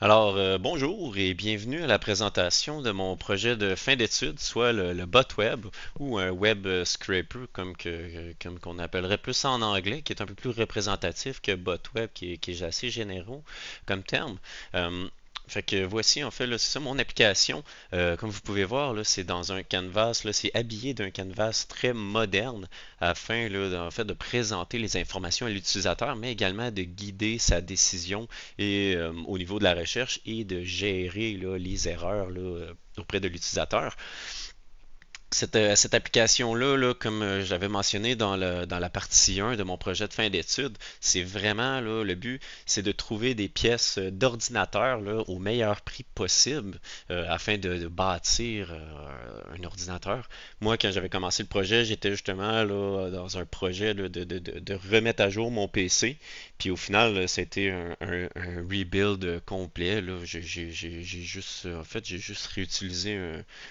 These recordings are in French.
Bonjour et bienvenue à la présentation de mon projet de fin d'études, soit le bot web ou un web scraper comme qu'on appellerait plus en anglais, qui est un peu plus représentatif que bot web, qui est assez généraux comme terme. Euh, Fait que voici en fait là, c'est ça mon application. Comme vous pouvez voir là, c'est dans un canvas là, c'est habillé d'un canvas très moderne afin là, en fait de présenter les informations à l'utilisateur, mais également de guider sa décision et au niveau de la recherche et de gérer là, les erreurs là, auprès de l'utilisateur. Cette application-là, là, comme je l'avais mentionné dans la partie 1 de mon projet de fin d'études, c'est vraiment là, le but, c'est de trouver des pièces d'ordinateur là, au meilleur prix possible afin de bâtir un ordinateur. Moi, quand j'avais commencé le projet, j'étais justement là, dans un projet là, de remettre à jour mon PC. Puis au final, c'était un rebuild complet. Là. J'ai juste, en fait, j'ai juste réutilisé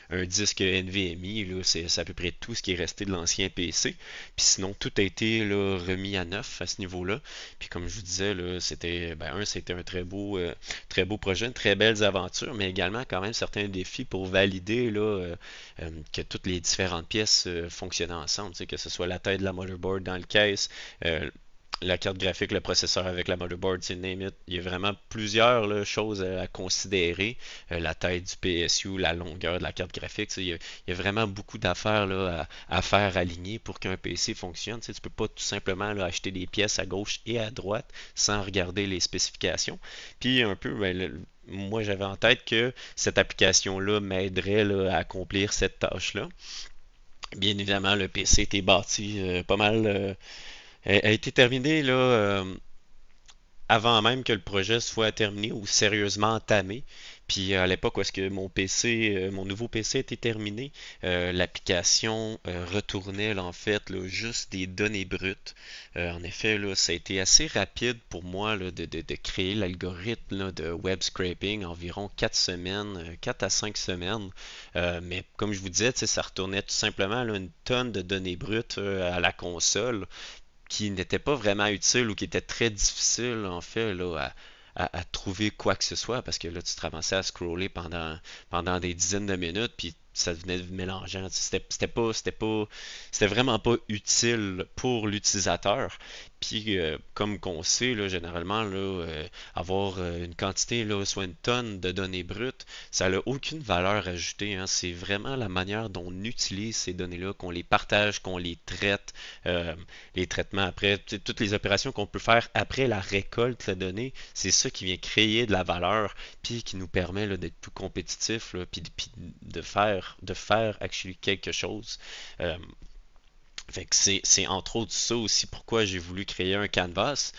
un disque NVMe, là, c'est à peu près tout ce qui est resté de l'ancien PC. Puis sinon, tout a été là, remis à neuf à ce niveau-là. Puis comme je vous disais, là, c'était un très beau projet, une très belles aventures, mais également quand même certains défis pour valider là, que toutes les différentes pièces fonctionnaient ensemble, tu sais, que ce soit la taille de la motherboard dans le case, la carte graphique, le processeur avec la motherboard, c'est name it. Il y a vraiment plusieurs là, choses à considérer. La taille du PSU, la longueur de la carte graphique. Il y a vraiment beaucoup d'affaires là, à faire aligner pour qu'un PC fonctionne. Tu ne peux pas tout simplement là, acheter des pièces à gauche et à droite sans regarder les spécifications. Puis un peu, moi j'avais en tête que cette application-là m'aiderait là, à accomplir cette tâche-là. Bien évidemment, le PC était bâti pas mal. A été terminé là, avant même que le projet soit terminé ou sérieusement entamé. Puis à l'époque où est-ce que mon PC, mon nouveau PC était terminé, l'application retournait là, en fait là, juste des données brutes. En effet, là, ça a été assez rapide pour moi là, de créer l'algorithme là, de web scraping, environ 4 semaines, 4 à 5 semaines. Mais comme je vous disais, tu sais, ça retournait tout simplement là, une tonne de données brutes à la console qui n'était pas vraiment utile ou qui était très difficile en fait là, à trouver quoi que ce soit parce que là tu te ramassais à scroller pendant des dizaines de minutes puis ça devenait mélangeant. C'était vraiment pas utile pour l'utilisateur. Puis comme qu'on sait là, généralement là, avoir une quantité là, soit une tonne de données brutes, ça n'a aucune valeur ajoutée. Hein. C'est vraiment la manière dont on utilise ces données-là, qu'on les partage, qu'on les traite. Les traitements après, toutes les opérations qu'on peut faire après la récolte de données, c'est ça qui vient créer de la valeur, puis qui nous permet d'être plus compétitif, là, puis de faire actually quelque chose. Euh, Fait que c'est entre autres ça aussi pourquoi j'ai voulu créer un canvas.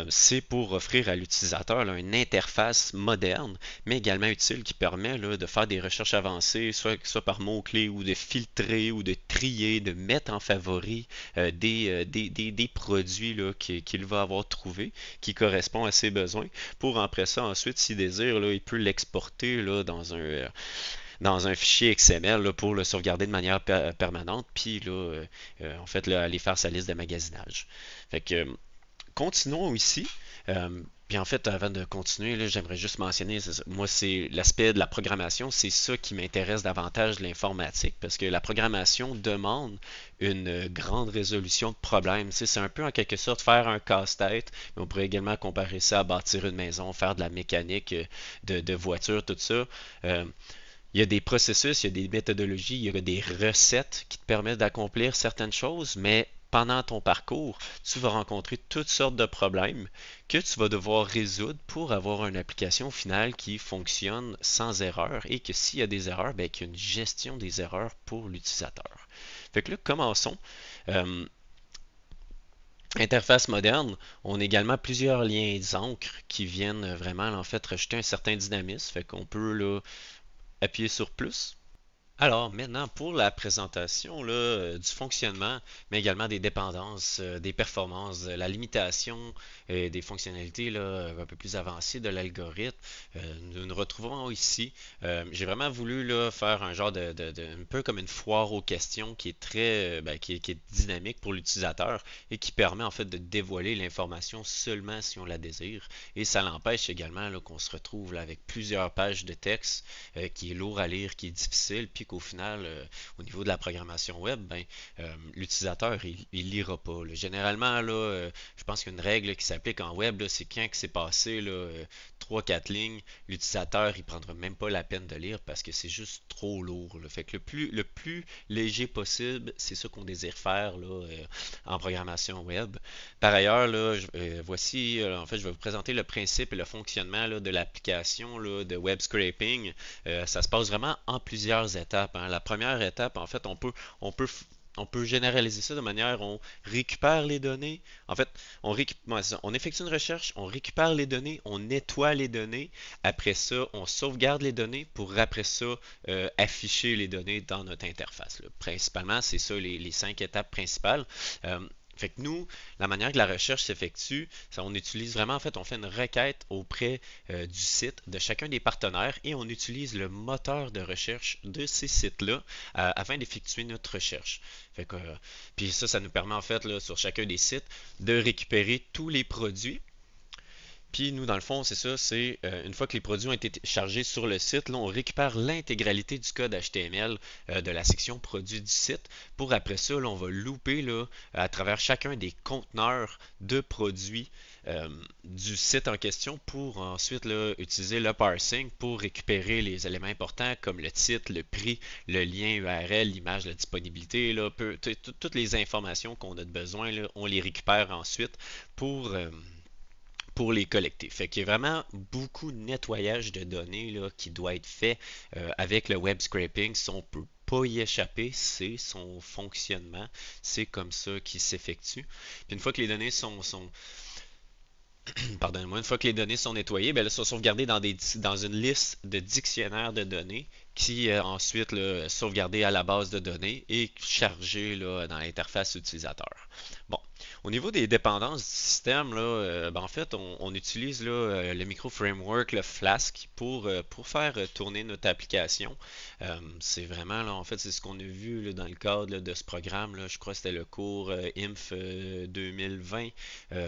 C'est pour offrir à l'utilisateur là, une interface moderne, mais également utile qui permet là, de faire des recherches avancées, soit par mots-clés ou de filtrer ou de trier, de mettre en favori des produits là, qu'il va avoir trouvés qui correspondent à ses besoins. Pour après ça, ensuite, s'il désire, là, il peut l'exporter là, dans un fichier XML là, pour le sauvegarder de manière permanente, puis là, en fait, là, aller faire sa liste de magasinage. Fait que, continuons ici. Puis en fait, avant de continuer, là, j'aimerais juste mentionner, moi, c'est l'aspect de la programmation, c'est ça qui m'intéresse davantage de l'informatique, parce que la programmation demande une grande résolution de problèmes. Tu sais, c'est un peu en quelque sorte faire un casse-tête, mais on pourrait également comparer ça à bâtir une maison, faire de la mécanique de voiture, tout ça. Euh, il y a des processus, il y a des méthodologies, il y a des recettes qui te permettent d'accomplir certaines choses, mais pendant ton parcours, tu vas rencontrer toutes sortes de problèmes que tu vas devoir résoudre pour avoir une application finale qui fonctionne sans erreur et que s'il y a des erreurs, ben, qu'il y a une gestion des erreurs pour l'utilisateur. Fait que là, commençons. Euh, Interface moderne, on a également plusieurs liens d'encre qui viennent vraiment en fait rajouter un certain dynamisme. Fait qu'on peut là, appuyer sur plus Alors maintenant, pour la présentation là, du fonctionnement, mais également des dépendances, des performances, de la limitation et des fonctionnalités là, un peu plus avancées de l'algorithme, nous nous retrouvons ici. J'ai vraiment voulu là, faire un genre un peu comme une foire aux questions qui est très, qui est dynamique pour l'utilisateur et qui permet en fait de dévoiler l'information seulement si on la désire. Et ça l'empêche également là, qu'on se retrouve là, avec plusieurs pages de texte qui est lourd à lire, qui est difficile, puis qu'au final, au niveau de la programmation web, l'utilisateur, il lira pas, là. Généralement, là, je pense qu'une règle qui s'applique en web, là, c'est quand que c'est passé là, 3-4 lignes, l'utilisateur, il prendra même pas la peine de lire parce que c'est juste trop lourd, là. Fait que le plus léger possible, c'est ça qu'on désire faire là, en programmation web. Par ailleurs, là, voici, en fait, je vais vous présenter le principe et le fonctionnement là, de l'application là, de web scraping. Ça se passe vraiment en plusieurs étapes, hein. La première étape, en fait, on peut, on peut généraliser ça de manière, on récupère les données. En fait, on effectue une recherche, on récupère les données, on nettoie les données. Après ça, on sauvegarde les données pour après ça afficher les données dans notre interface, là. Principalement, c'est ça les 5 étapes principales. Euh, Fait que nous, la manière que la recherche s'effectue, on utilise vraiment, en fait, on fait une requête auprès du site de chacun des partenaires et on utilise le moteur de recherche de ces sites-là afin d'effectuer notre recherche. Fait que, puis ça nous permet en fait là, sur chacun des sites de récupérer tous les produits. Puis nous, dans le fond, c'est ça, c'est une fois que les produits ont été chargés sur le site, là, on récupère l'intégralité du code HTML de la section produits du site. Pour après ça, là, on va louper là, à travers chacun des conteneurs de produits du site en question pour ensuite là, utiliser le parsing pour récupérer les éléments importants comme le titre, le prix, le lien URL, l'image, la disponibilité, là, toutes les informations qu'on a besoin, là, on les récupère ensuite pour, euh, pour les collecter. Fait qu'il y a vraiment beaucoup de nettoyage de données là, qui doit être fait avec le web scraping. Si on peut pas y échapper, c'est son fonctionnement. C'est comme ça qu'il s'effectue. Puis une fois que les données sont pardonnez-moi, une fois que les données sont nettoyées, ben là, sont sauvegardées dans une liste de dictionnaires de données qui ensuite là, sauvegardées à la base de données et chargées là, dans l'interface utilisateur. Bon, au niveau des dépendances du système, là, en fait, on utilise là, le micro framework, le Flask, pour faire tourner notre application. C'est vraiment, là, en fait, c'est ce qu'on a vu là, dans le cadre là, de ce programme. Là, je crois que c'était le cours INF 2020,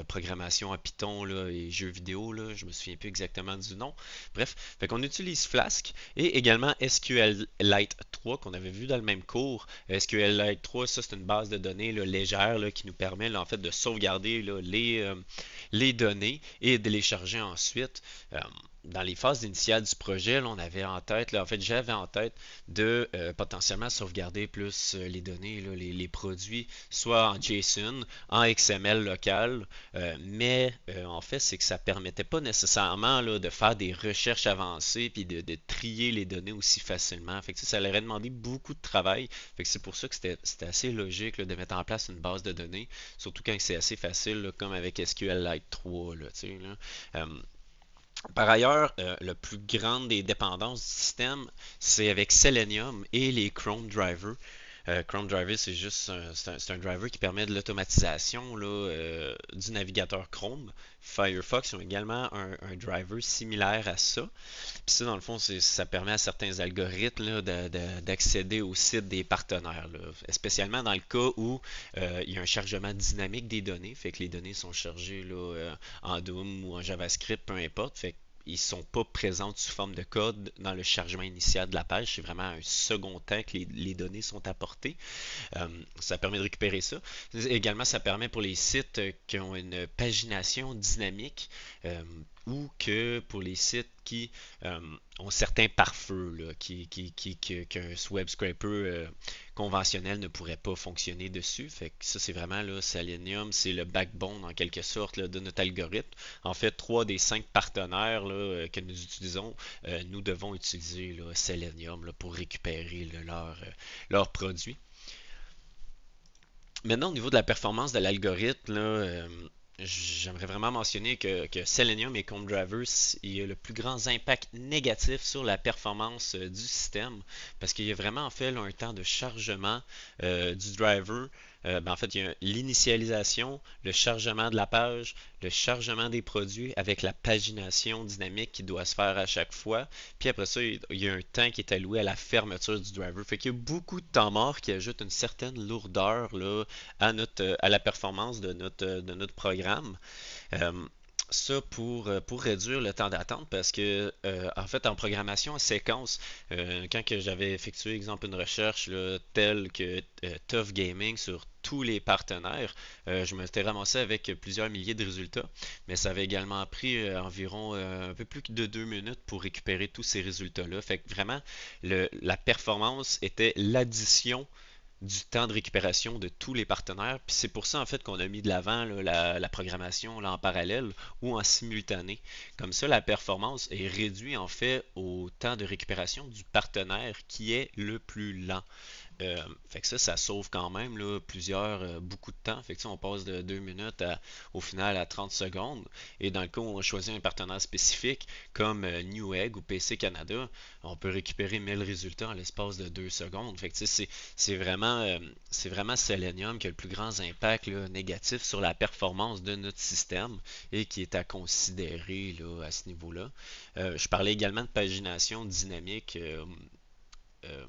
programmation à Python là, et jeux vidéo. Là, je me souviens plus exactement du nom. Bref, fait qu'on utilise Flask et également SQLite 3 qu'on avait vu dans le même cours. SQLite 3, ça c'est une base de données là, légère là, qui nous permet là, en fait de sauvegarder là, les données et de les charger ensuite. Dans les phases initiales du projet, là, on avait en tête, là, en fait, j'avais en tête de potentiellement sauvegarder plus les données, là, les produits, soit en JSON, en XML local, en fait, c'est que ça permettait pas nécessairement là, de faire des recherches avancées puis de trier les données aussi facilement. Fait que, ça leur aurait demandé beaucoup de travail. Fait que c'est pour ça que c'était assez logique là, de mettre en place une base de données, surtout quand c'est assez facile, là, comme avec SQLite 3. Là, tu sais, là. Par ailleurs, la plus grande des dépendances du système, c'est avec Selenium et les Chrome drivers. Chrome Driver, c'est juste c'est un driver qui permet de l'automatisation là, du navigateur Chrome. Firefox ont également un driver similaire à ça. Puis ça, dans le fond, ça permet à certains algorithmes là, d'accéder au site des partenaires, là. Spécialement dans le cas où il y a un chargement dynamique des données, fait que les données sont chargées là, en DOM ou en JavaScript, peu importe. Fait ils ne sont pas présentes sous forme de code dans le chargement initial de la page. C'est vraiment un second temps que les données sont apportées. Ça permet de récupérer ça. Également, ça permet pour les sites qui ont une pagination dynamique ou que pour les sites qui ont certains pare-feux qu'un web scraper conventionnel ne pourrait pas fonctionner dessus. Fait que ça, c'est vraiment là, Selenium, c'est le backbone en quelque sorte là, de notre algorithme. En fait, 3 des 5 partenaires là, que nous utilisons, nous devons utiliser là, Selenium là, pour récupérer là, leurs produits. Maintenant, au niveau de la performance de l'algorithme, là, j'aimerais vraiment mentionner que Selenium et CombDriver, il y a le plus grand impact négatif sur la performance du système parce qu'il y a vraiment en fait là, un temps de chargement du driver. En fait, il y a l'initialisation, le chargement de la page, le chargement des produits avec la pagination dynamique qui doit se faire à chaque fois. Puis après ça, il y a un temps qui est alloué à la fermeture du driver. Fait qu'il y a beaucoup de temps mort qui ajoute une certaine lourdeur là, à la performance de notre programme. Euh, Ça pour réduire le temps d'attente parce que en fait en programmation en séquence, quand que j'avais effectué exemple une recherche là, telle que Tough Gaming sur tous les partenaires, je me suis ramassé avec plusieurs milliers de résultats, mais ça avait également pris environ un peu plus de 2 minutes pour récupérer tous ces résultats-là. Fait que vraiment, la performance était l'addition du temps de récupération de tous les partenaires. Puis c'est pour ça en fait qu'on a mis de l'avant là, la programmation là, en parallèle ou en simultané. Comme ça, la performance est réduite en fait au temps de récupération du partenaire qui est le plus lent. Fait que ça sauve quand même là, beaucoup de temps. Fait que ça, on passe de 2 minutes au final à 30 secondes. Et dans le cas où on choisit un partenaire spécifique comme Newegg ou PC Canada, on peut récupérer 1000 résultats en l'espace de 2 secondes. Fait que c'est vraiment Selenium qui a le plus grand impact là, négatif sur la performance de notre système et qui est à considérer là, à ce niveau-là. Je parlais également de pagination dynamique. Euh,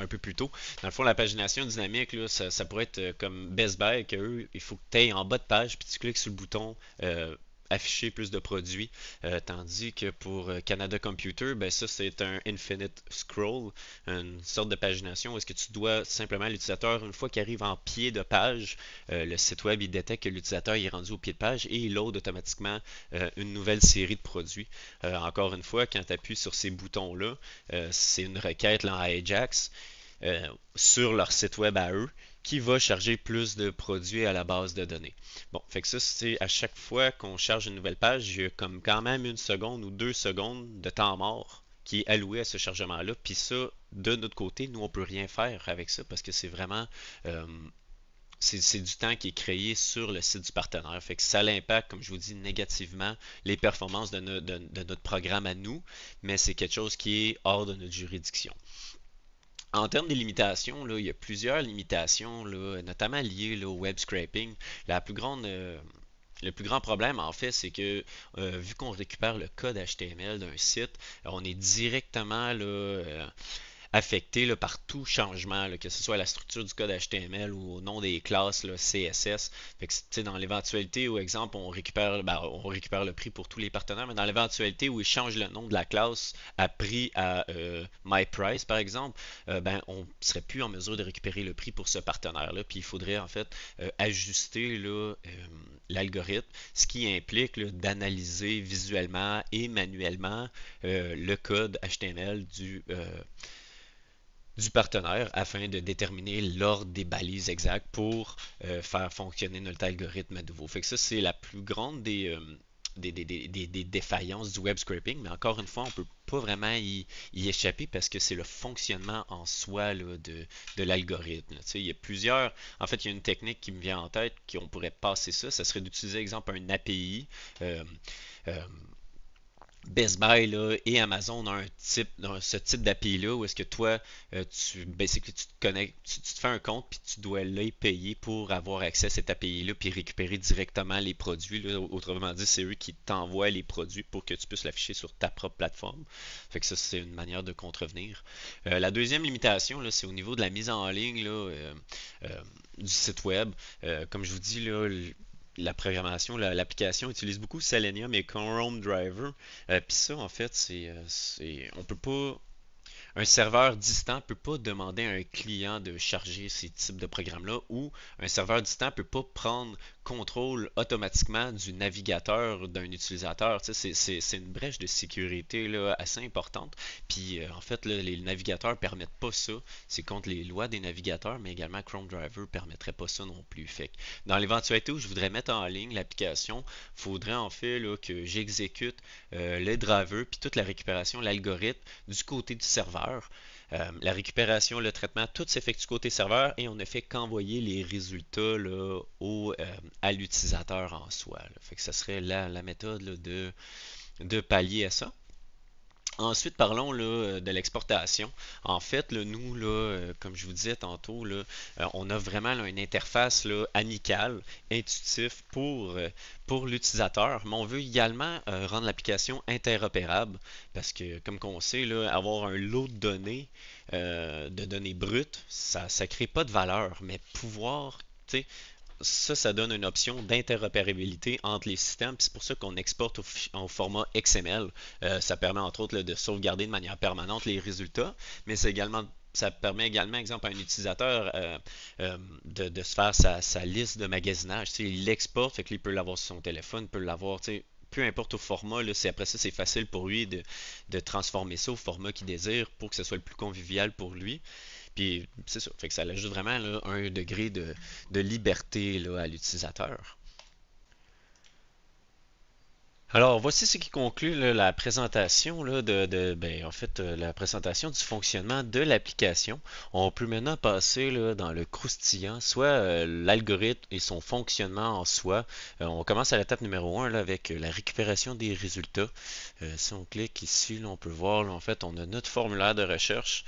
un peu plus tôt. Dans le fond, la pagination dynamique, là, ça pourrait être comme Best Buy, que eux, il faut que tu ailles en bas de page, puis tu cliques sur le bouton afficher plus de produits. Tandis que pour Canada Computer, ben ça c'est un infinite scroll, une sorte de pagination où est-ce que tu dois simplement l'utilisateur, une fois qu'il arrive en pied de page, le site web il détecte que l'utilisateur est rendu au pied de page et il load automatiquement une nouvelle série de produits. Encore une fois, quand tu appuies sur ces boutons-là, c'est une requête là, en Ajax sur leur site web à eux qui va charger plus de produits à la base de données. Bon, fait que ça, c'est à chaque fois qu'on charge une nouvelle page, il y a comme quand même 1 seconde ou 2 secondes de temps mort qui est alloué à ce chargement-là. Puis ça, de notre côté, nous, on peut rien faire avec ça parce que c'est vraiment euh, c'est du temps qui est créé sur le site du partenaire. Fait que ça l'impact, comme je vous dis, négativement les performances de notre programme à nous, mais c'est quelque chose qui est hors de notre juridiction. En termes des limitations, là, il y a plusieurs limitations, là, notamment liées là, au web scraping. La plus grande, le plus grand problème, en fait, c'est que vu qu'on récupère le code HTML d'un site, on est directement là, affecté là, par tout changement, là, que ce soit la structure du code HTML ou au nom des classes là, CSS. Fait que, tu sais, dans l'éventualité où, exemple, on récupère le prix pour tous les partenaires, mais dans l'éventualité où ils changent le nom de la classe à prix à MyPrice, par exemple, on ne serait plus en mesure de récupérer le prix pour ce partenaire-là. Puis il faudrait en fait ajuster là, l'algorithme, ce qui implique d'analyser visuellement et manuellement le code HTML du partenaire afin de déterminer l'ordre des balises exactes pour faire fonctionner notre algorithme à nouveau. Fait que ça, c'est la plus grande des défaillances du web scraping, mais encore une fois, on ne peut pas vraiment y échapper parce que c'est le fonctionnement en soi là, de l'algorithme. Tu sais, il y a plusieurs. En fait, il y a une technique qui me vient en tête qu'on pourrait passer ça. Ça serait d'utiliser, exemple, un API. Euh, euh, Best Buy là, et Amazon ont ce type d'API-là où est-ce que toi, basically, tu te connectes, tu te fais un compte puis tu dois les payer pour avoir accès à cette API-là puis récupérer directement les produits. Là. Autrement dit, c'est eux qui t'envoient les produits pour que tu puisses l'afficher sur ta propre plateforme. Fait que ça, c'est une manière de contrevenir. La deuxième limitation, là, c'est au niveau de la mise en ligne là, euh, du site web. Comme je vous dis, là, la programmation, l'application utilise beaucoup Selenium et Chrome Driver. Puis ça, en fait, on peut pas, un serveur distant ne peut pas demander à un client de charger ces types de programmes-là ou un serveur distant ne peut pas prendre contrôle automatiquement du navigateur d'un utilisateur. Tu sais, c'est une brèche de sécurité là, assez importante. Puis en fait, là, les navigateurs ne permettent pas ça. C'est contre les lois des navigateurs, mais également Chrome Driver ne permettrait pas ça non plus. Fait que dans l'éventualité où je voudrais mettre en ligne l'application, il faudrait en fait là, que j'exécute les drivers puis toute la récupération, l'algorithme du côté du serveur serveur. La récupération, le traitement, tout s'effectue côté serveur et on ne fait qu'envoyer les résultats là, à l'utilisateur en soi, là. Fait que ça serait la méthode là, de pallier à ça. Ensuite, parlons là, de l'exportation. En fait, là, nous, là, comme je vous disais tantôt, là, on a vraiment là, une interface là, amicale, intuitive pour l'utilisateur, mais on veut également rendre l'application interopérable parce que, comme on sait, là, avoir un lot de données brutes, ça ne crée pas de valeur, mais pouvoir, tu sais, ça donne une option d'interopérabilité entre les systèmes. C'est pour ça qu'on exporte au format XML. Ça permet entre autres là, de sauvegarder de manière permanente les résultats, mais ça permet également, exemple, à un utilisateur de se faire sa liste de magasinage. Tu sais, il l'exporte, fait qu'il peut l'avoir sur son téléphone, il peut l'avoir, tu sais, peu importe au format, là, après ça, c'est facile pour lui de transformer ça au format qu'il désire pour que ce soit le plus convivial pour lui. Puis c'est ça. Fait que ça ajoute vraiment là, un degré de liberté là, à l'utilisateur. Alors, voici ce qui conclut là, la présentation là, en fait, la présentation du fonctionnement de l'application. On peut maintenant passer là, dans le croustillant, soit l'algorithme et son fonctionnement en soi. On commence à l'étape numéro 1 là, avec la récupération des résultats. Si on clique ici, là, on peut voir, là, en fait, on a notre formulaire de recherche.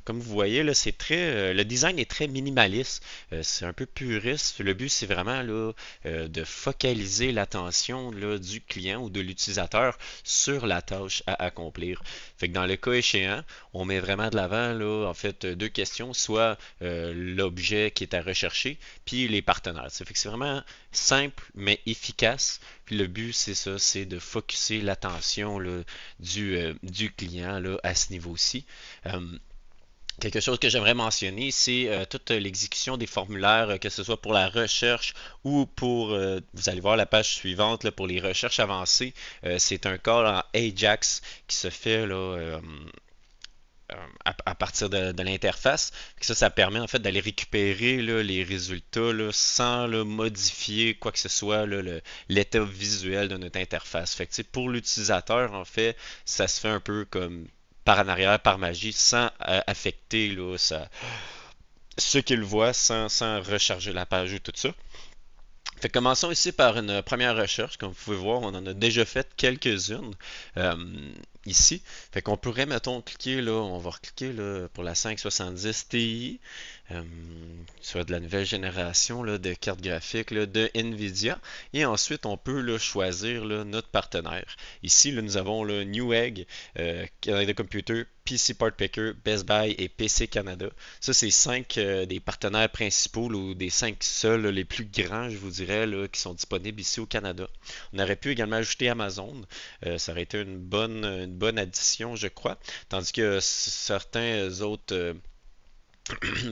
Comme vous voyez, là, le design est très minimaliste. C'est un peu puriste. Le but, c'est vraiment là, de focaliser l'attention là, du client ou de l'utilisateur sur la tâche à accomplir. Fait que dans le cas échéant, on met vraiment de l'avant là, en fait, deux questions, soit l'objet qui est à rechercher, puis les partenaires. Ça fait que c'est vraiment simple mais efficace. Puis le but, c'est ça, c'est de focuser l'attention là, du client là, à ce niveau-ci. Euh, Quelque chose que j'aimerais mentionner, c'est toute l'exécution des formulaires, que ce soit pour la recherche ou pour, vous allez voir la page suivante, là, pour les recherches avancées. C'est un call en Ajax qui se fait là, à partir de l'interface. Ça permet en fait d'aller récupérer là, les résultats là, sans là, modifier quoi que ce soit là, l'état visuel de notre interface. Fait que, tu sais, pour l'utilisateur, en fait, ça se fait un peu comme par en arrière, par magie, sans affecter là, ce qu'il voit, sans recharger la page ou tout ça. Fait que commençons ici par une première recherche. Comme vous pouvez voir, on en a déjà fait quelques-unes ici. Fait qu'on pourrait, mettons, cliquer là, on va recliquer là, pour la 570 Ti, euh, soit de la nouvelle génération là, de cartes graphiques là, de Nvidia. Et ensuite, on peut là, choisir là, notre partenaire. Ici, là, nous avons le Newegg, Canada Computer, PC Part Picker, Best Buy et PC Canada. Ça, c'est cinq des partenaires principaux là, ou des cinq seuls, là, les plus grands, je vous dirais, là, qui sont disponibles ici au Canada. On aurait pu également ajouter Amazon. Ça aurait été une bonne addition, je crois. Tandis que certains autres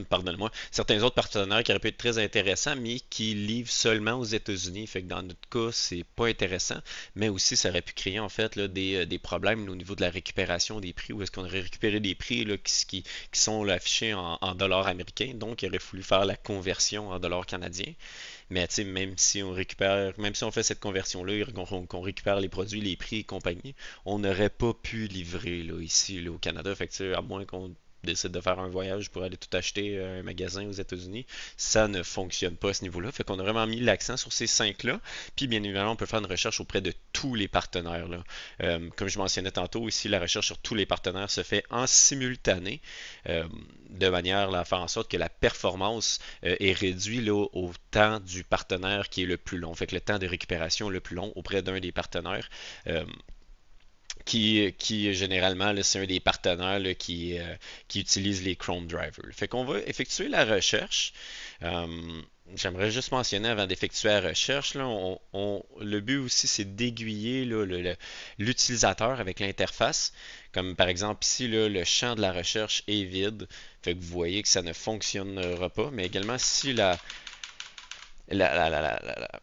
pardonnez-moi, certains autres partenaires qui auraient pu être très intéressants, mais qui livrent seulement aux États-Unis. Fait que dans notre cas, c'est pas intéressant, mais aussi ça aurait pu créer en fait là, des problèmes là, au niveau de la récupération des prix, où est-ce qu'on aurait récupéré des prix là, qui sont là, affichés en dollars américains, donc il aurait fallu faire la conversion en dollars canadiens. Mais tu sais, même si on récupère, même si on fait cette conversion-là, qu'on récupère les produits, les prix et compagnie, on n'aurait pas pu livrer là, ici là, au Canada. Fait que, tu sais, à moins qu'on décide de faire un voyage pour aller tout acheter à un magasin aux États-Unis, ça ne fonctionne pas à ce niveau-là. Fait qu'on a vraiment mis l'accent sur ces cinq-là. Puis bien évidemment, on peut faire une recherche auprès de tous les partenaires, là. Comme je mentionnais tantôt, ici, la recherche sur tous les partenaires se fait en simultané, de manière à faire en sorte que la performance est réduite là, au temps du partenaire qui est le plus long. Fait que le temps de récupération le plus long auprès d'un des partenaires. Qui généralement, c'est un des partenaires là, qui utilise les Chrome drivers. Fait qu'on va effectuer la recherche. J'aimerais juste mentionner avant d'effectuer la recherche, là, le but aussi, c'est d'aiguiller là, l'utilisateur avec l'interface. Comme par exemple ici, là, le champ de la recherche est vide. Fait que vous voyez que ça ne fonctionnera pas. Mais également, si la, la, la, la- la-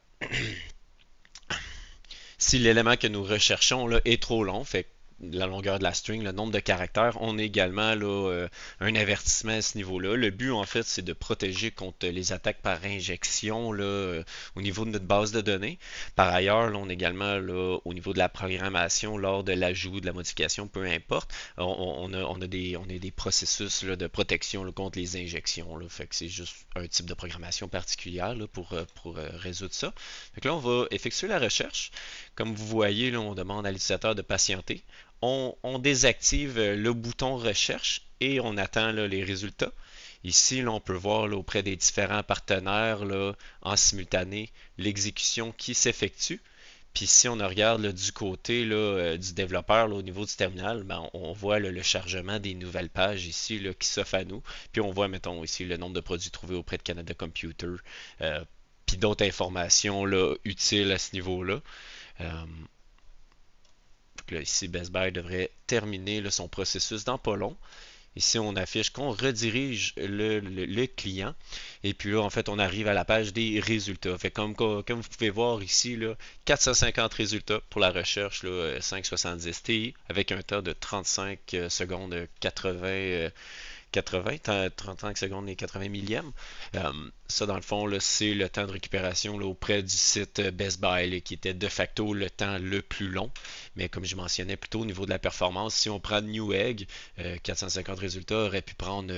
si l'élément que nous recherchons là, est trop long, fait la longueur de la string, le nombre de caractères. On a également là, un avertissement à ce niveau-là. Le but, en fait, c'est de protéger contre les attaques par injection là, au niveau de notre base de données. Par ailleurs, là, on a également là, au niveau de la programmation, lors de l'ajout, de la modification, peu importe, on a des processus là, de protection là, contre les injections. Là. Fait que c'est juste un type de programmation particulière là, pour résoudre ça. Fait que là, on va effectuer la recherche. Comme vous voyez, là, on demande à l'utilisateur de patienter. On désactive le bouton recherche et on attend là, les résultats. Ici, là, on peut voir là, auprès des différents partenaires là, en simultané l'exécution qui s'effectue. Puis si on regarde là, du côté là, du développeur là, au niveau du terminal, ben, on voit là, le chargement des nouvelles pages ici là, qui s'offrent à nous. Puis on voit, mettons, ici le nombre de produits trouvés auprès de Canada Computer. Puis d'autres informations là, utiles à ce niveau-là. Euh, là, ici, Best Buy devrait terminer là, son processus dans pas long. Ici, on affiche qu'on redirige le client. Et puis là, en fait, on arrive à la page des résultats. Fait comme vous pouvez voir ici, là, 450 résultats pour la recherche là, 570 Ti avec un temps de 35 secondes 80, 35 secondes et 80 millièmes. Ça, dans le fond, c'est le temps de récupération là, auprès du site Best Buy, là, qui était de facto le temps le plus long. Mais comme je mentionnais plus tôt, au niveau de la performance, si on prend Newegg, 450 résultats aurait pu prendre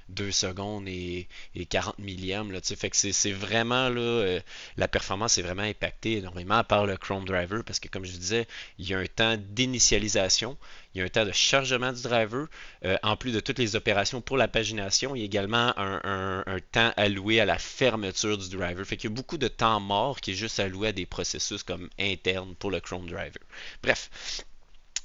2 secondes et 40 millièmes. Là, fait que c'est vraiment là, la performance est vraiment impactée énormément par le Chrome Driver parce que comme je disais, il y a un temps d'initialisation, il y a un temps de chargement du driver, en plus de toutes les opérations pour la pagination, il y a également un temps alloué à la fermeture du driver. Fait qu'il y a beaucoup de temps mort qui est juste alloué à des processus comme internes pour le Chrome Driver. Bref,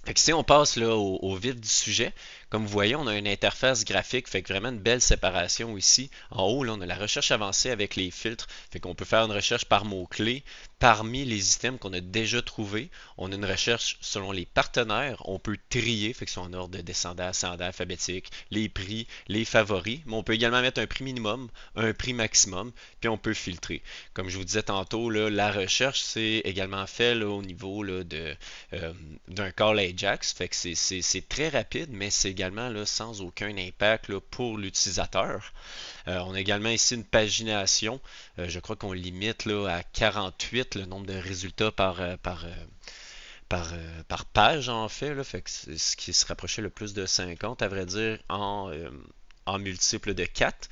fait que si on passe là, au vif du sujet, comme vous voyez, on a une interface graphique, fait que vraiment une belle séparation ici. En haut, là, on a la recherche avancée avec les filtres, fait qu'on peut faire une recherche par mots-clés. Parmi les items qu'on a déjà trouvés, on a une recherche selon les partenaires. On peut trier, fait que c'est en ordre descendant, ascendant, alphabétique, les prix, les favoris. Mais on peut également mettre un prix minimum, un prix maximum, puis on peut filtrer. Comme je vous disais tantôt, là, la recherche, c'est également fait là, au niveau là, d'un call Ajax. Fait que c'est très rapide, mais c'est également là, sans aucun impact là, pour l'utilisateur. On a également ici une pagination. Je crois qu'on limite là, à 48 le nombre de résultats par page en fait, là, fait que c'est ce qui se rapprochait le plus de 50 à vrai dire en multiple de 4.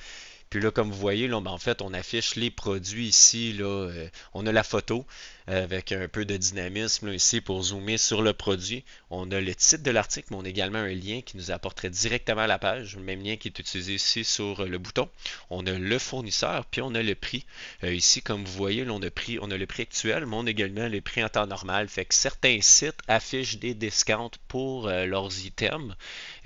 Puis là, comme vous voyez, là, ben, en fait, on affiche les produits ici. Là, on a la photo avec un peu de dynamisme là, ici pour zoomer sur le produit. On a le titre de l'article, mais on a également un lien qui nous apporterait directement à la page. Le même lien qui est utilisé ici sur le bouton. On a le fournisseur, puis on a le prix. Ici, comme vous voyez, là, on a le prix actuel, mais on a également le prix en temps normal. Fait que certains sites affichent des discounts pour leurs items.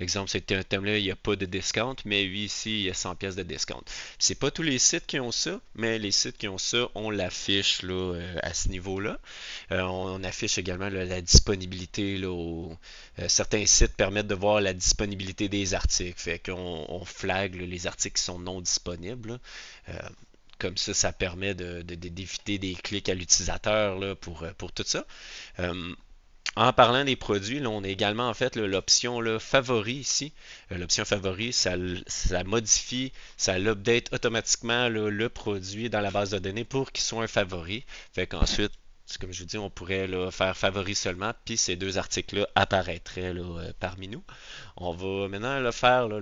Exemple, cet item-là, il n'y a pas de discount, mais lui, ici, il y a 100 pièces de discount. C'est pas tous les sites qui ont ça, mais les sites qui ont ça, on l'affiche là, à ce niveau-là. On affiche également là, la disponibilité. Là, certains sites permettent de voir la disponibilité des articles. Fait qu'on flag là, les articles qui sont non disponibles. Comme ça permet d'éviter des clics à l'utilisateur là, pour tout ça. En parlant des produits, là, on a également en fait l'option favori ici. L'option favori, ça modifie, ça l'update automatiquement là, le produit dans la base de données pour qu'il soit un favori. Fait qu'ensuite, comme je vous dis, on pourrait là, faire favori seulement, puis ces deux articles-là apparaîtraient là, parmi nous. On va maintenant là, faire là,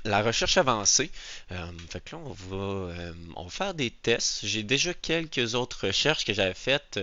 la recherche avancée. Fait que là, on va faire des tests. J'ai déjà quelques autres recherches que j'avais faites,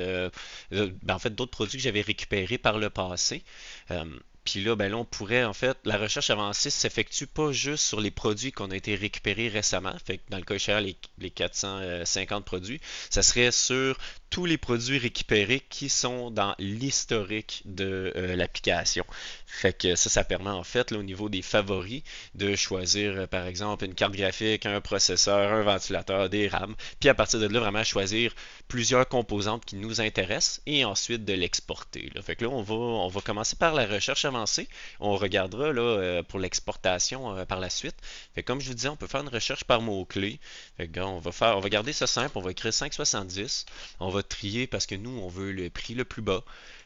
ben, en fait, d'autres produits que j'avais récupérés par le passé. Euh, Puis là, ben là, on pourrait, en fait, la recherche avancée s'effectue pas juste sur les produits qu'on a été récupérés récemment. Fait que dans le cas échéant, les 450 produits, ça serait sur tous les produits récupérés qui sont dans l'historique de l'application. Fait que ça permet en fait, là, au niveau des favoris, de choisir, par exemple, une carte graphique, un processeur, un ventilateur, des RAM, puis à partir de là, vraiment choisir plusieurs composantes qui nous intéressent et ensuite de l'exporter. Là. Fait que là, on va commencer par la recherche avancé. On regardera là, pour l'exportation par la suite. Fait que comme je vous disais, on peut faire une recherche par mots-clés. Fait que, on va garder ça simple, on va écrire 5,70. On va trier parce que nous, on veut le prix le plus bas.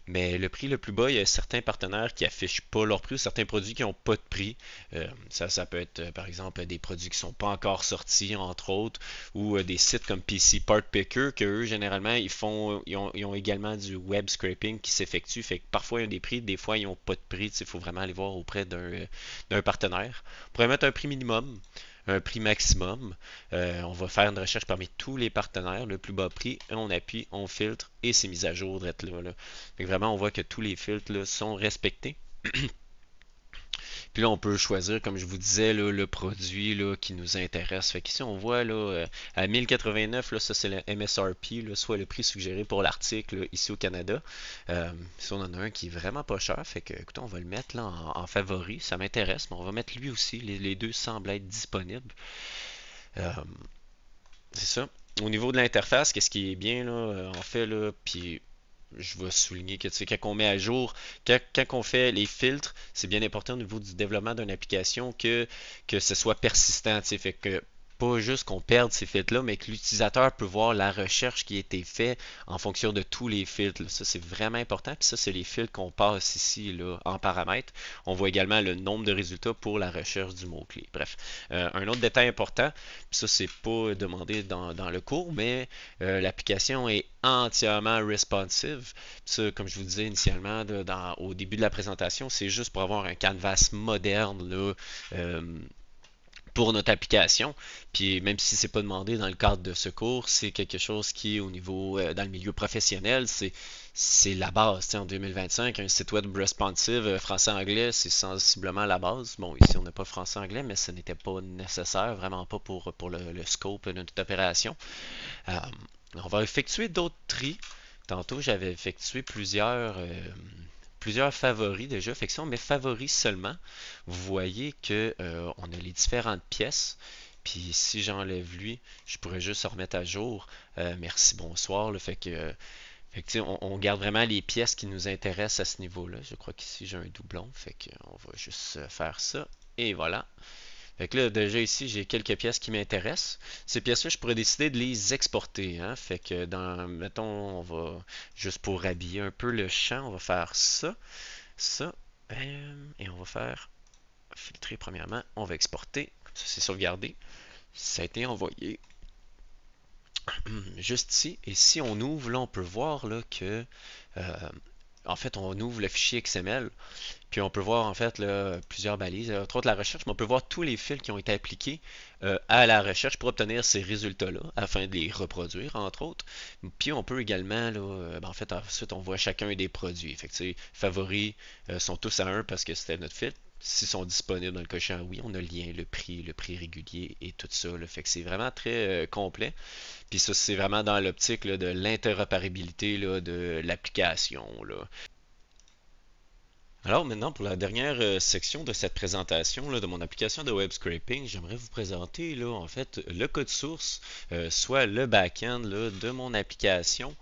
Mais le prix le plus bas, il y a certains partenaires qui affichent pas leur prix ou certains produits qui n'ont pas de prix. Ça peut être par exemple des produits qui sont pas encore sortis, entre autres, ou des sites comme PC Part Picker, que eux, généralement, ils ont également du web scraping qui s'effectue. Fait que parfois, ils ont des prix, des fois, ils n'ont pas de prix. Il faut vraiment aller voir auprès d'un partenaire. On pourrait mettre un prix minimum, un prix maximum. On va faire une recherche parmi tous les partenaires, le plus bas prix, et on appuie, on filtre, et c'est mis à jour d'être là. Fait que vraiment, on voit que tous les filtres là, sont respectés. Puis là, on peut choisir, comme je vous disais, là, le produit là, qui nous intéresse. Fait qu'ici, on voit là, à 1089, là, ça c'est le MSRP, là, soit le prix suggéré pour l'article ici au Canada. Ici, on en a un qui est vraiment pas cher. Fait que, écoutez, on va le mettre là, en favori. Ça m'intéresse, mais on va mettre lui aussi. Les deux semblent être disponibles. Euh, c'est ça. Au niveau de l'interface, qu'est-ce qui est bien là, en fait là, puis je vais souligner que tu sais, quand on met à jour, quand on fait les filtres, c'est bien important au niveau du développement d'une application que ce soit persistant. Tu sais, fait que pas juste qu'on perde ces filtres-là, mais que l'utilisateur peut voir la recherche qui a été faite en fonction de tous les filtres. Là. Ça, c'est vraiment important. Puis ça, c'est les filtres qu'on passe ici là, en paramètres. On voit également le nombre de résultats pour la recherche du mot-clé. Bref, un autre détail important, puis ça, c'est pas demandé dans le cours, mais l'application est entièrement responsive. Ça, comme je vous disais initialement au début de la présentation, c'est juste pour avoir un canvas moderne là, pour notre application. Puis même si c'est pas demandé dans le cadre de ce cours, c'est quelque chose qui, au niveau dans le milieu professionnel, c'est la base. T'sais, en 2025, un site web responsive français-anglais, c'est sensiblement la base. Bon, ici on n'a pas français-anglais, mais ce n'était pas nécessaire, vraiment pas pour le scope de notre opération. Euh, on va effectuer d'autres tris. Tantôt, j'avais effectué plusieurs favoris déjà. Fait que si on met favoris seulement, vous voyez que on a les différentes pièces. Puis si j'enlève lui, je pourrais juste se remettre à jour. Merci, bonsoir. Là. Fait que, on garde vraiment les pièces qui nous intéressent à ce niveau-là. Je crois qu'ici j'ai un doublon. Fait qu'on va juste faire ça. Et voilà. Fait que là, déjà ici, j'ai quelques pièces qui m'intéressent. Ces pièces-là, je pourrais décider de les exporter. Hein? Fait que mettons, on va, juste pour habiller un peu le champ, on va faire ça, ça, et on va faire filtrer premièrement. On va exporter. Comme ça, c'est sauvegardé. Ça a été envoyé juste ici. Et si on ouvre, là, on peut voir là, que, en fait, on ouvre le fichier XML. Puis on peut voir en fait là, plusieurs balises, entre autres la recherche, mais on peut voir tous les fils qui ont été appliqués à la recherche pour obtenir ces résultats-là, afin de les reproduire, entre autres. Puis on peut également, là, en fait, ensuite on voit chacun des produits. Fait que, favoris sont tous à 1 parce que c'était notre fil. S'ils sont disponibles dans le cochon, oui, on a le lien, le prix régulier et tout ça. Là. Fait que c'est vraiment très complet. Puis ça, c'est vraiment dans l'optique là, de l'interopérabilité là, de l'application. Là. Alors maintenant, pour la dernière section de cette présentation là, de mon application de web scraping, j'aimerais vous présenter là, en fait le code source, soit le back-end là, de mon application.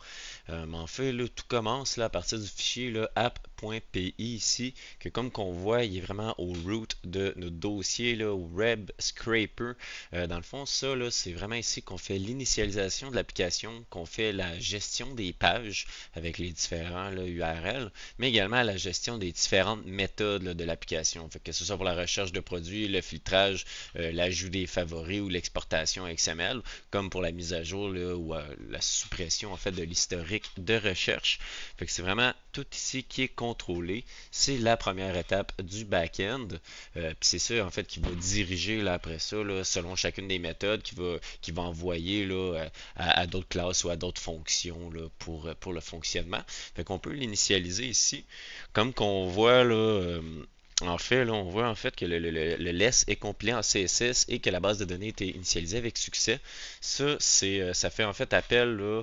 Mais en fait, là, tout commence là, à partir du fichier là, app.py ici, que comme qu'on voit, il est vraiment au root de notre dossier, là, au web scraper. Dans le fond, ça, là, c'est vraiment ici qu'on fait l'initialisation de l'application, qu'on fait la gestion des pages avec les différents là, URL, mais également la gestion des différentes méthodes là, de l'application. Que ce soit pour la recherche de produits, le filtrage, l'ajout des favoris ou l'exportation XML, comme pour la mise à jour là, ou la suppression en fait de l'historique de recherche. Fait que c'est vraiment tout ici qui est contrôlé. C'est la première étape du back-end. Puis c'est ça en fait qui va diriger là, après ça, là, selon chacune des méthodes, qui va envoyer là, à d'autres classes ou à d'autres fonctions là, pour le fonctionnement. Fait qu'on peut l'initialiser ici. Comme qu'on voit là, En fait, là, on voit en fait que le less est compilé en CSS et que la base de données était initialisée avec succès. Ça fait en fait appel là,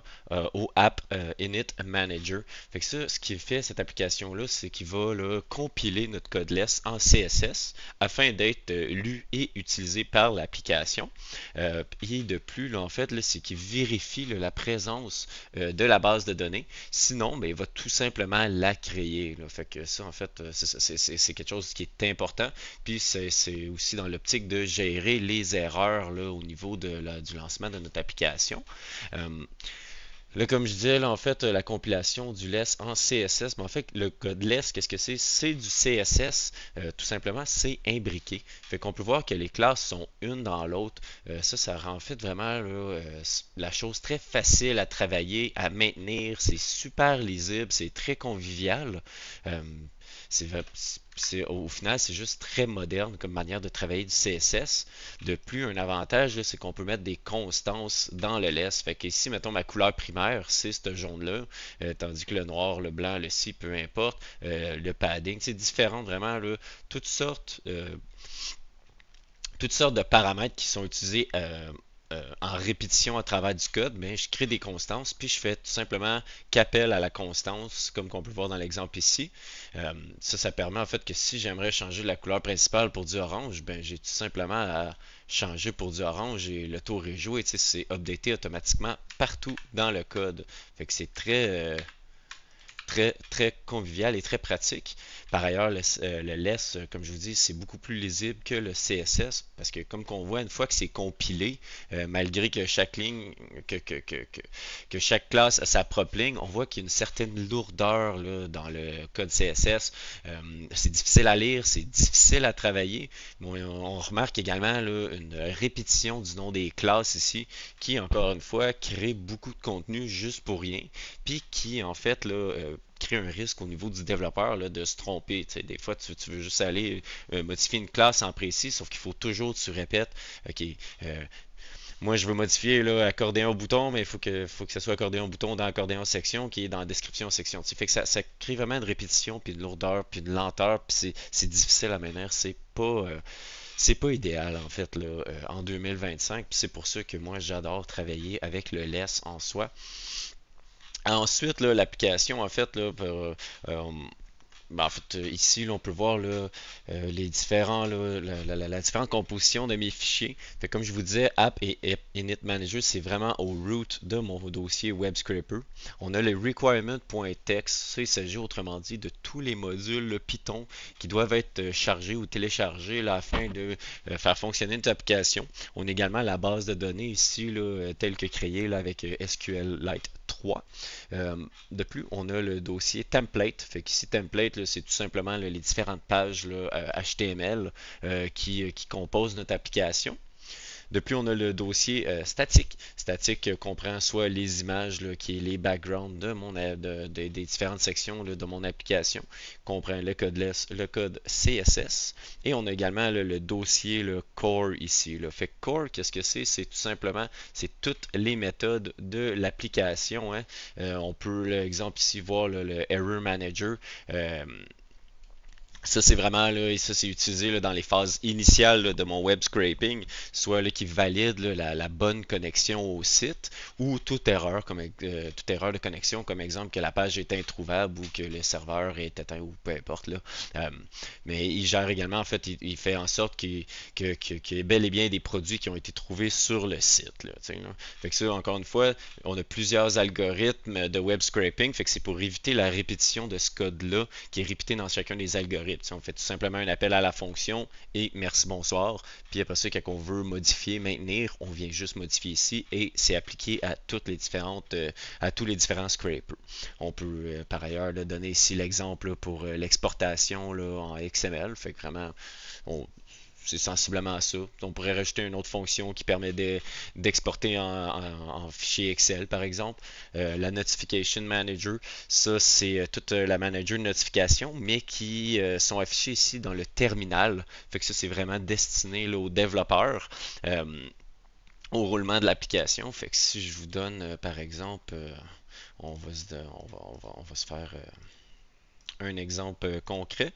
au app init manager. Fait que ça, ce qu'il fait cette application-là, c'est qu'il va là, compiler notre code less en CSS afin d'être lu et utilisé par l'application. Et de plus, là, en fait, là, c'est qu'il vérifie là, la présence de la base de données. Sinon, ben, il va tout simplement la créer, là. Fait que ça, en fait, c'est quelque chose qui est important. Puis c'est aussi dans l'optique de gérer les erreurs là, au niveau du lancement de notre application. Euh, Là, comme je disais, là, en fait, la compilation du less en CSS, mais en fait, le code less, qu'est-ce que c'est? C'est du CSS, tout simplement, c'est imbriqué. Fait qu'on peut voir que les classes sont une dans l'autre. Ça rend en fait vraiment là, la chose très facile à travailler, à maintenir. C'est super lisible, c'est très convivial. Euh, Au final, c'est juste très moderne comme manière de travailler du CSS. De plus, un avantage, là, c'est qu'on peut mettre des constances dans le less. Fait que ici, mettons, ma couleur primaire, c'est ce jaune-là, tandis que le noir, le blanc, le ci, peu importe, le padding, c'est différent vraiment, là, toutes sortes, euh, toutes sortes de paramètres qui sont utilisés en répétition à travers du code, mais je crée des constances, puis je fais tout simplement qu'appel à la constance, comme qu'on peut voir dans l'exemple ici. Ça permet en fait que si j'aimerais changer la couleur principale pour du orange, ben j'ai tout simplement à changer pour du orange et le tour est joué. Tu sais, c'est updaté automatiquement partout dans le code. Fait que c'est très convivial et très pratique. Par ailleurs, le less, comme je vous dis, c'est beaucoup plus lisible que le CSS parce que comme qu'on voit, une fois que c'est compilé, malgré que chaque ligne, que chaque classe a sa propre ligne, on voit qu'il y a une certaine lourdeur là, dans le code CSS. C'est difficile à lire, c'est difficile à travailler. Mais on remarque également là, une répétition du nom des classes ici qui, encore une fois, crée beaucoup de contenu juste pour rien puis qui en fait là, crée un risque au niveau du développeur là, de se tromper. Tu sais, des fois, tu veux juste aller modifier une classe en précis, sauf qu'il faut toujours que tu répètes, OK, euh, moi je veux modifier là, accordéon bouton, mais faut que ça soit accordéon bouton dans accordéon section qui est dans description section. Tu sais, fait que ça crée vraiment une répétition, puis de lourdeur, puis de lenteur, puis c'est difficile à mener. C'est pas idéal en fait là, en 2025, puis c'est pour ça que moi j'adore travailler avec le less en soi. Ensuite, là, l'application, en fait, là, euh, ben, en fait, ici, là, on peut voir là, les différents, là, la différente composition de mes fichiers. Fait, comme je vous disais, App et Init Manager, c'est vraiment au root de mon dossier web scraper. On a le requirement.txt. Ça, il s'agit autrement dit de tous les modules là, Python qui doivent être chargés ou téléchargés là, afin de faire fonctionner notre application. On a également la base de données ici, là, telle que créée là, avec SQLite 3. De plus, on a le dossier template. Fait qu'ici, template, là, c'est tout simplement là, les différentes pages là, HTML qui composent notre application. De plus, on a le dossier statique. Statique comprend soit les images, là, qui est les backgrounds des différentes sections là, de mon application, comprend le code CSS, et on a également là, le dossier le core ici. Là. Fait que core, qu'est-ce que c'est? C'est tout simplement, c'est toutes les méthodes de l'application. Hein. On peut, l'exemple ici, voir là, le Error Manager. Ça, c'est vraiment là, et ça, c'est utilisé là, dans les phases initiales là, de mon web scraping, soit là, qui valide là, la bonne connexion au site ou toute erreur de connexion, comme exemple que la page est introuvable ou que le serveur est éteint ou peu importe. Là. Euh, mais il gère également, en fait, il fait en sorte qu'il y ait bel et bien des produits qui ont été trouvés sur le site. Là, là. Fait que ça, encore une fois, on a plusieurs algorithmes de web scraping, fait que c'est pour éviter la répétition de ce code-là qui est répété dans chacun des algorithmes. On fait tout simplement un appel à la fonction et merci, bonsoir. Puis après ça, quand on veut modifier, maintenir, on vient juste modifier ici et c'est appliqué à toutes les différentes, à tous les différents scrapers. On peut par ailleurs là, donner ici l'exemple pour l'exportation en XML. Fait que vraiment, on, c'est sensiblement à ça. On pourrait rajouter une autre fonction qui permet d'exporter en fichier Excel, par exemple. La Notification Manager, ça, c'est toute la manager de notification, mais qui sont affichés ici dans le terminal. Fait que ça, c'est vraiment destiné là, aux développeurs, au roulement de l'application. Fait que si je vous donne, par exemple, on va se faire un exemple concret.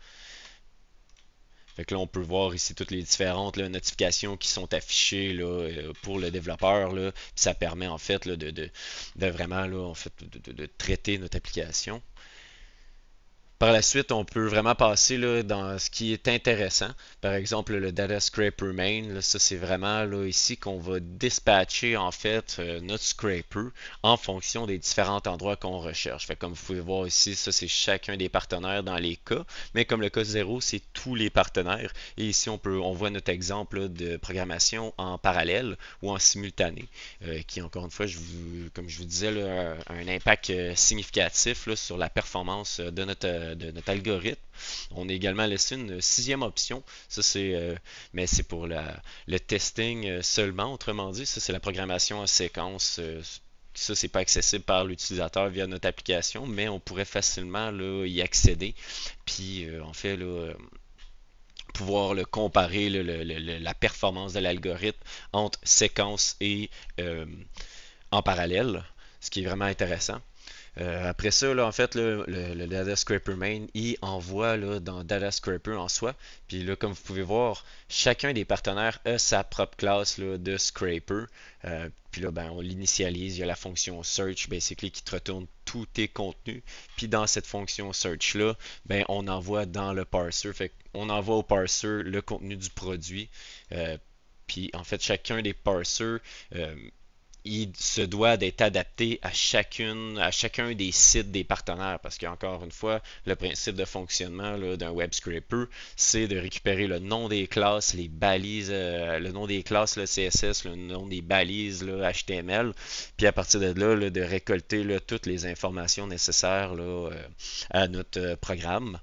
Fait que là, on peut voir ici toutes les différentes là, notifications qui sont affichées là, pour le développeur. Là, puis ça permet en fait là, de vraiment là, en fait, de traiter notre application. Par la suite, on peut vraiment passer là, dans ce qui est intéressant. Par exemple, le Data Scraper Main, là, ça c'est vraiment là, ici qu'on va dispatcher en fait notre scraper en fonction des différents endroits qu'on recherche. Fait, comme vous pouvez voir ici, ça c'est chacun des partenaires dans les cas, mais comme le cas 0, c'est tous les partenaires. Et ici, on voit notre exemple là, de programmation en parallèle ou en simultané, qui encore une fois, comme je vous disais, là, a un impact significatif là, sur la performance de notre algorithme. On a également laissé une sixième option. Ça, mais c'est pour le testing seulement. Autrement dit, ça, c'est la programmation en séquence. Ça, c'est pas accessible par l'utilisateur via notre application, mais on pourrait facilement là, y accéder. Puis, en fait, là, pouvoir le comparer la performance de l'algorithme entre séquence et en parallèle, ce qui est vraiment intéressant. Après ça, là, en fait, le Data Scraper Main, il envoie là, dans Data Scraper en soi. Puis là, comme vous pouvez voir, chacun des partenaires a sa propre classe là, de Scraper. Puis là, ben, on l'initialise. Il y a la fonction Search, basically, qui te retourne tous tes contenus. Puis dans cette fonction Search-là, ben, on envoie dans le parser. Fait on envoie au parser le contenu du produit. Puis en fait, chacun des parsers il se doit d'être adapté à chacun des sites des partenaires. Parce qu'encore une fois, le principe de fonctionnement d'un web scraper, c'est de récupérer le nom des classes, les balises, le nom des classes, le CSS, le nom des balises, le HTML, puis à partir de là, de récolter là, toutes les informations nécessaires là, à notre programme.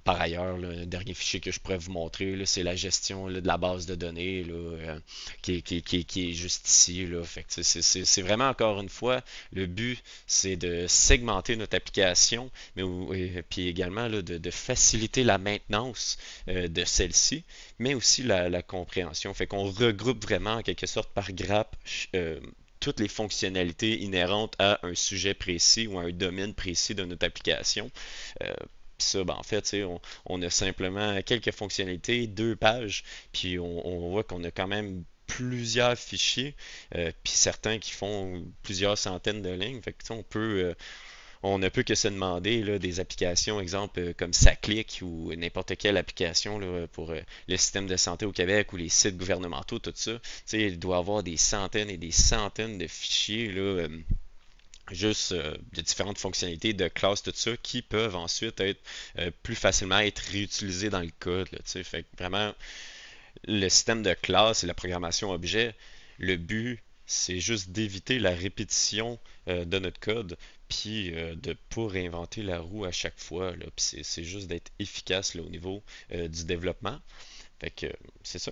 Par ailleurs, là, le dernier fichier que je pourrais vous montrer, là, c'est la gestion là, de la base de données là, qui est juste ici. Là. Fait que, c'est vraiment encore une fois, le but, c'est de segmenter notre application, et puis également là, de faciliter la maintenance de celle-ci, mais aussi la compréhension. Fait qu'on regroupe vraiment en quelque sorte par grappe toutes les fonctionnalités inhérentes à un sujet précis ou à un domaine précis de notre application. Euh, ça, ben, en fait, on a simplement quelques fonctionnalités, deux pages, puis on voit qu'on a quand même plusieurs fichiers, puis certains qui font plusieurs centaines de lignes. Fait que, on ne peut que se demander là, des applications, exemple comme SACLIC ou n'importe quelle application là, pour le système de santé au Québec ou les sites gouvernementaux, tout ça. Il doit y avoir des centaines et des centaines de fichiers là, juste de différentes fonctionnalités de classe, tout ça, qui peuvent ensuite être plus facilement être réutilisés dans le code. Là, fait que vraiment, le système de classe et la programmation objet, le but, c'est juste d'éviter la répétition de notre code, puis de ne pas réinventer la roue à chaque fois. Là, puis c'est juste d'être efficace là, au niveau du développement. Fait que c'est ça.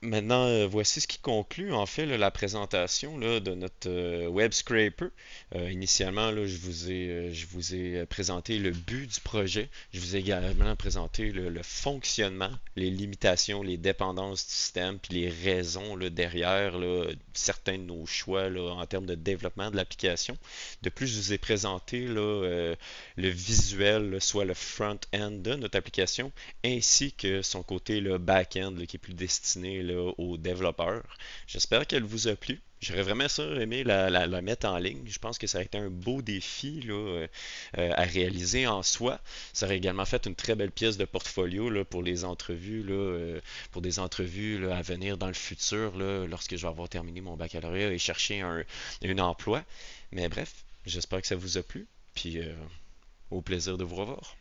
Maintenant, voici ce qui conclut en fait là, la présentation là, de notre web scraper. Initialement, là, je vous ai présenté le but du projet. Je vous ai également présenté le fonctionnement, les limitations, les dépendances du système, puis les raisons là, derrière là, certains de nos choix là, en termes de développement de l'application. De plus, je vous ai présenté là, le visuel, là, soit le front-end de notre application, ainsi que son côté là, back-end là, qui est plus destiné là, aux développeurs. J'espère qu'elle vous a plu. J'aurais vraiment ça aimé la mettre en ligne. Je pense que ça a été un beau défi là, à réaliser en soi. Ça aurait également fait une très belle pièce de portfolio là, pour les entrevues, là, pour des entrevues là, à venir dans le futur, là, lorsque je vais avoir terminé mon baccalauréat et chercher un emploi. Mais bref, j'espère que ça vous a plu. Puis au plaisir de vous revoir.